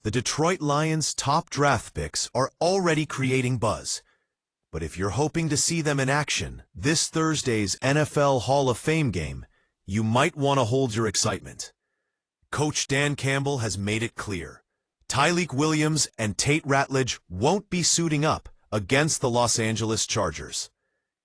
The Detroit Lions' top draft picks are already creating buzz. But if you're hoping to see them in action this Thursday's NFL Hall of Fame game, you might want to hold your excitement. Coach Dan Campbell has made it clear. Tyleik Williams and Tate Ratledge won't be suiting up against the Los Angeles Chargers.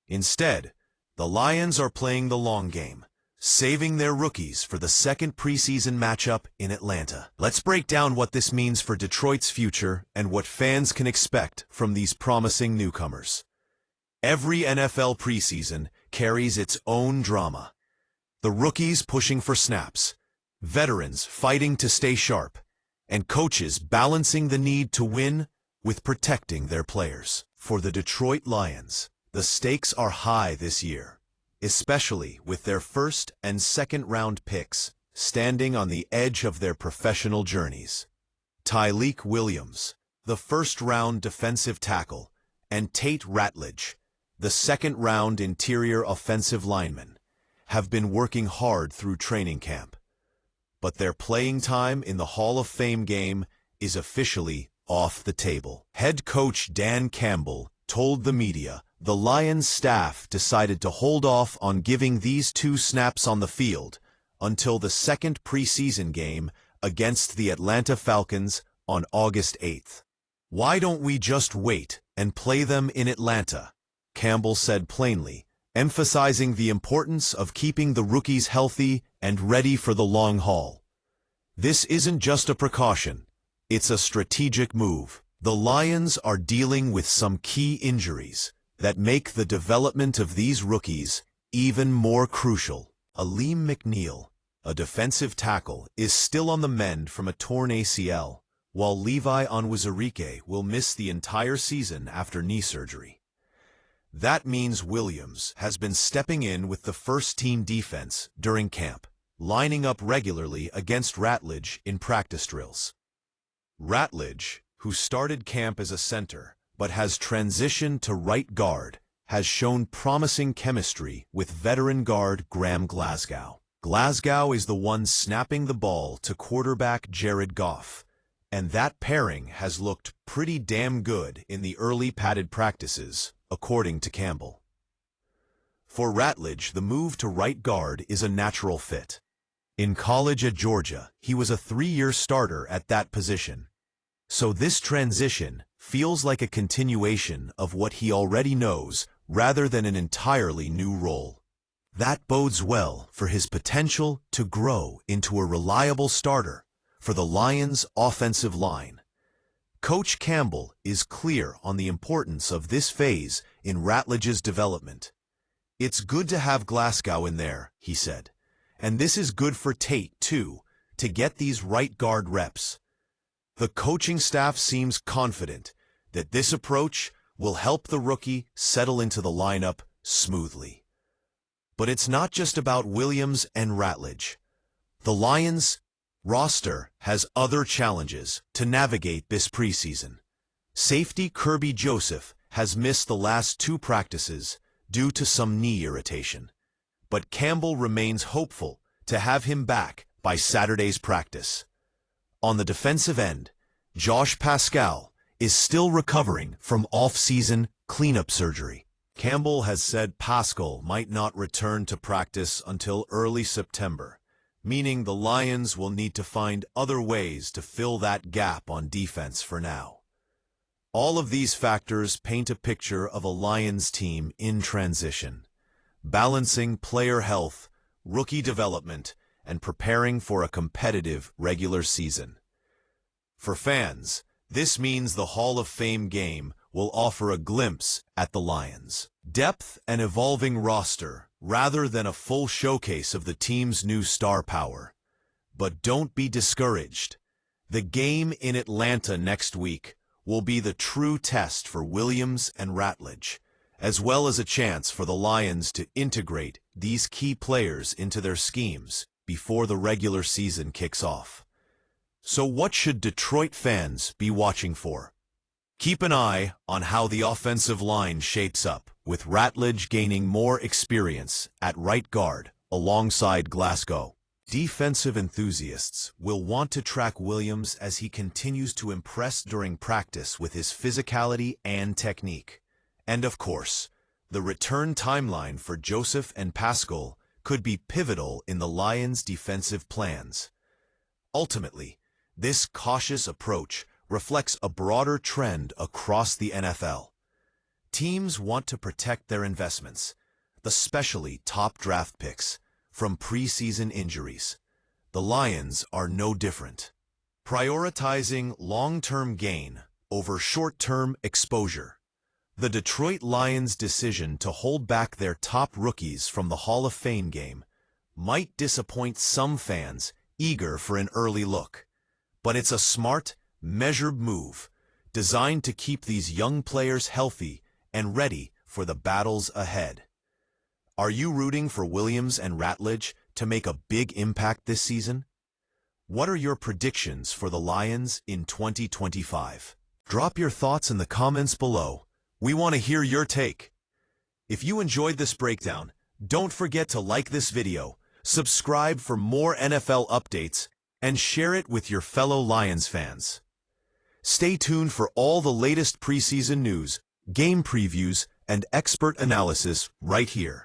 Instead, the Lions are playing the long game, saving their rookies for the second preseason matchup in Atlanta. Let's break down what this means for Detroit's future and what fans can expect from these promising newcomers. Every NFL preseason carries its own drama. The rookies pushing for snaps, veterans fighting to stay sharp, and coaches balancing the need to win with protecting their players. For the Detroit Lions, the stakes are high this year, especially with their first and second round picks standing on the edge of their professional journeys. Tyleik Williams, the first-round defensive tackle, and Tate Ratledge, the second-round interior offensive lineman, have been working hard through training camp. But their playing time in the Hall of Fame game is officially off the table. Head coach Dan Campbell told the media the Lions staff decided to hold off on giving these two snaps on the field until the second preseason game against the Atlanta Falcons on August 8th. "Why don't we just wait and play them in Atlanta?" Campbell said plainly, emphasizing the importance of keeping the rookies healthy and ready for the long haul. This isn't just a precaution, it's a strategic move. The Lions are dealing with some key injuries that make the development of these rookies even more crucial. Alim McNeill, a defensive tackle, is still on the mend from a torn ACL, while Levi Onwuzurike will miss the entire season after knee surgery. That means Williams has been stepping in with the first-team defense during camp, lining up regularly against Ratledge in practice drills. Ratledge, who started camp as a center but has transitioned to right guard, has shown promising chemistry with veteran guard Glasgow. Glasgow is the one snapping the ball to quarterback Goff, and that pairing has looked pretty damn good in the early padded practices, according to Campbell. For Ratledge, the move to right guard is a natural fit. In college at Georgia, he was a 3-year starter at that position. So this transition feels like a continuation of what he already knows rather than an entirely new role. That bodes well for his potential to grow into a reliable starter for the Lions' offensive line. Coach Campbell is clear on the importance of this phase in Ratledge's development. "It's good to have Glasgow in there," he said, "and this is good for Tate, too, to get these right guard reps." The coaching staff seems confident that this approach will help the rookie settle into the lineup smoothly. But it's not just about Williams and Ratledge. The Lions' roster has other challenges to navigate this preseason. Safety Kerby Joseph has missed the last 2 practices due to some knee irritation, but Campbell remains hopeful to have him back by Saturday's practice. On the defensive end, Paschall is still recovering from off-season cleanup surgery. Campbell has said Paschall might not return to practice until early September, meaning the Lions will need to find other ways to fill that gap on defense for now. All of these factors paint a picture of a Lions team in transition, balancing player health, rookie development, and preparing for a competitive regular season. For fans, this means the Hall of Fame game will offer a glimpse at the Lions' depth and evolving roster rather than a full showcase of the team's new star power. But don't be discouraged. The game in Atlanta next week will be the true test for Williams and Ratledge, as well as a chance for the Lions to integrate these key players into their schemes before the regular season kicks off. So what should Detroit fans be watching for? Keep an eye on how the offensive line shapes up, with Ratledge gaining more experience at right guard alongside Glasgow. Defensive enthusiasts will want to track Williams as he continues to impress during practice with his physicality and technique. And of course, the return timeline for Joseph and Paschall could be pivotal in the Lions' defensive plans. Ultimately, this cautious approach reflects a broader trend across the NFL. Teams want to protect their investments, especially top draft picks, from preseason injuries. The Lions are no different, prioritizing long-term gain over short-term exposure. The Detroit Lions' decision to hold back their top rookies from the Hall of Fame game might disappoint some fans eager for an early look, but it's a smart, measured move designed to keep these young players healthy and ready for the battles ahead. Are you rooting for Williams and Ratledge to make a big impact this season? What are your predictions for the Lions in 2025? Drop your thoughts in the comments below. We want to hear your take. If you enjoyed this breakdown, don't forget to like this video, subscribe for more NFL updates, and share it with your fellow Lions fans. Stay tuned for all the latest preseason news, game previews, and expert analysis right here.